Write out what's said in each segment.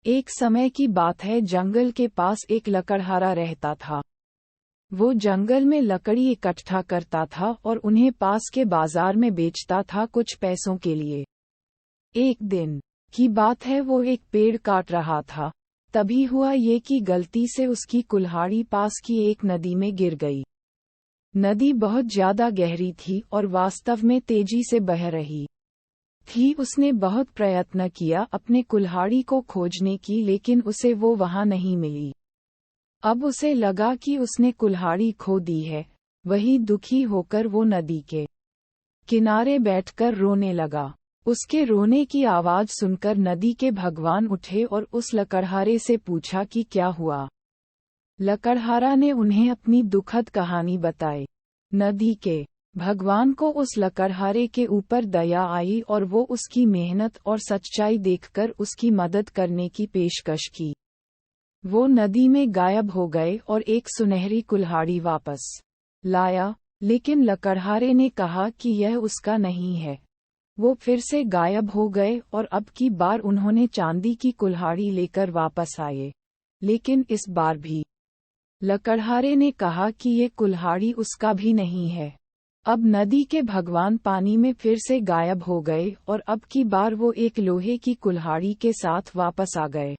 एक समय की बात है, जंगल के पास एक लकड़हारा रहता था। वो जंगल में लकड़ी इकट्ठा करता था और उन्हें पास के बाजार में बेचता था कुछ पैसों के लिए। एक दिन की बात है, वो एक पेड़ काट रहा था। तभी हुआ ये कि गलती से उसकी कुल्हाड़ी पास की एक नदी में गिर गई। नदी बहुत ज्यादा गहरी थी और वास्तव में तेजी से बह रही थी। उसने बहुत प्रयत्न किया अपने कुल्हाड़ी को खोजने की, लेकिन उसे वो वहां नहीं मिली। अब उसे लगा कि उसने कुल्हाड़ी खो दी है। वही दुखी होकर वो नदी के किनारे बैठकर रोने लगा। उसके रोने की आवाज सुनकर नदी के भगवान उठे और उस लकड़हारे से पूछा कि क्या हुआ। लकड़हारा ने उन्हें अपनी दुखद कहानी बताई। नदी के भगवान को उस लकड़हारे के ऊपर दया आई और वो उसकी मेहनत और सच्चाई देखकर उसकी मदद करने की पेशकश की। वो नदी में गायब हो गए और एक सुनहरी कुल्हाड़ी वापस लाया, लेकिन लकड़हारे ने कहा कि यह उसका नहीं है। वो फिर से गायब हो गए और अब की बार उन्होंने चांदी की कुल्हाड़ी लेकर वापस आए, लेकिन इस बार भी लकड़हारे ने कहा कि ये कुल्हाड़ी उसका भी नहीं है। अब नदी के भगवान पानी में फिर से गायब हो गए और अब की बार वो एक लोहे की कुल्हाड़ी के साथ वापस आ गए।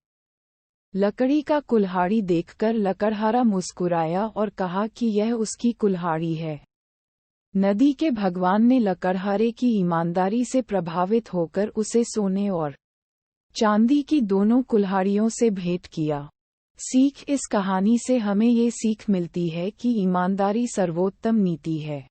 लकड़ी का कुल्हाड़ी देखकर लकड़हारा मुस्कुराया और कहा कि यह उसकी कुल्हाड़ी है। नदी के भगवान ने लकड़हारे की ईमानदारी से प्रभावित होकर उसे सोने और चांदी की दोनों कुल्हाड़ियों से भेंट किया। सीख: इस कहानी से हमें ये सीख मिलती है कि ईमानदारी सर्वोत्तम नीति है।